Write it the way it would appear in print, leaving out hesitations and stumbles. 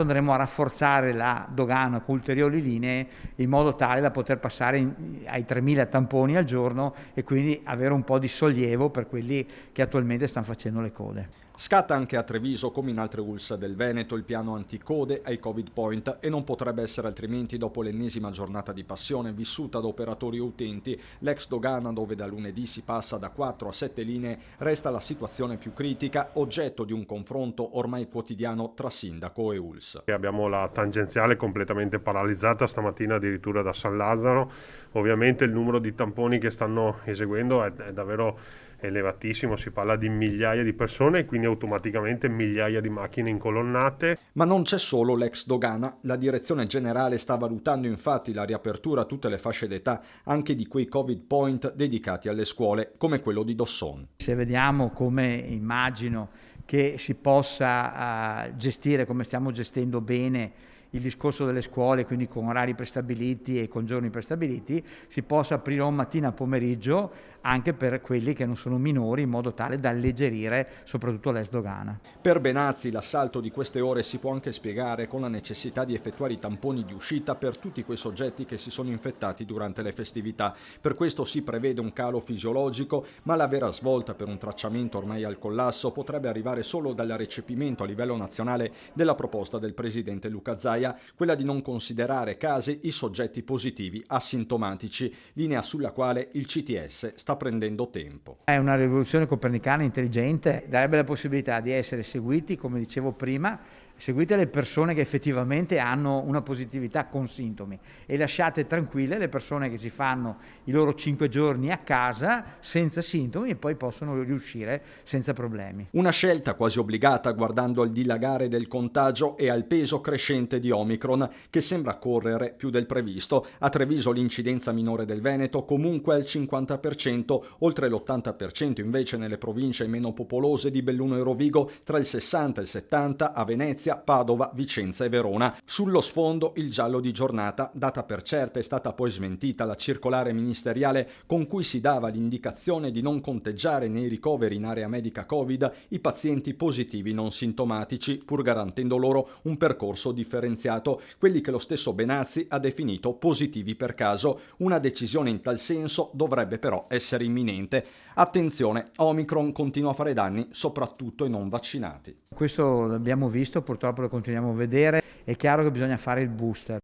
Andremo a rafforzare la dogana con ulteriori linee in modo tale da poter passare ai 3.000 tamponi al giorno e quindi avere un po' di sollievo per quelli che attualmente stanno facendo le code. Scatta anche a Treviso, come in altre ULSS del Veneto, il piano anticode ai Covid Point e non potrebbe essere altrimenti dopo l'ennesima giornata di passione vissuta da operatori e utenti. L'ex dogana, dove da lunedì si passa da 4 a 7 linee, resta la situazione più critica, oggetto di un confronto ormai quotidiano tra sindaco e ULSS. Abbiamo la tangenziale completamente paralizzata stamattina addirittura da San Lazzaro. Ovviamente il numero di tamponi che stanno eseguendo è davvero elevatissimo, si parla di migliaia di persone e quindi automaticamente migliaia di macchine incolonnate. Ma non c'è solo l'ex dogana, la direzione generale sta valutando infatti la riapertura a tutte le fasce d'età anche di quei Covid Point dedicati alle scuole, come quello di Dosson. Se vediamo come immagino che si possa gestire, come stiamo gestendo bene il discorso delle scuole, quindi con orari prestabiliti e con giorni prestabiliti, si possa aprire un mattina a pomeriggio anche per quelli che non sono minori, in modo tale da alleggerire soprattutto l'ex dogana. Per Benazzi l'assalto di queste ore si può anche spiegare con la necessità di effettuare i tamponi di uscita per tutti quei soggetti che si sono infettati durante le festività. Per questo si prevede un calo fisiologico, ma la vera svolta per un tracciamento ormai al collasso potrebbe arrivare solo dal recepimento a livello nazionale della proposta del presidente Luca Zaia, quella di non considerare casi i soggetti positivi asintomatici, linea sulla quale il CTS sta prendendo tempo. È una rivoluzione copernicana intelligente, darebbe la possibilità di essere seguiti, come dicevo prima, seguite le persone che effettivamente hanno una positività con sintomi e lasciate tranquille le persone che si fanno i loro 5 giorni a casa senza sintomi e poi possono riuscire senza problemi. Una scelta quasi obbligata guardando al dilagare del contagio e al peso crescente di Omicron che sembra correre più del previsto. A Treviso l'incidenza minore del Veneto comunque al 50%, oltre l'80% invece nelle province meno popolose di Belluno e Rovigo, tra il 60 e il 70 a Venezia, Padova, Vicenza e Verona. Sullo sfondo il giallo di giornata, data per certa è stata poi smentita la circolare ministeriale con cui si dava l'indicazione di non conteggiare nei ricoveri in area medica Covid i pazienti positivi non sintomatici, pur garantendo loro un percorso differenziato, quelli che lo stesso Benazzi ha definito positivi per caso. Una decisione in tal senso dovrebbe però essere imminente. Attenzione, Omicron continua a fare danni soprattutto ai non vaccinati. Questo l'abbiamo visto, purtroppo lo continuiamo a vedere, è chiaro che bisogna fare il booster.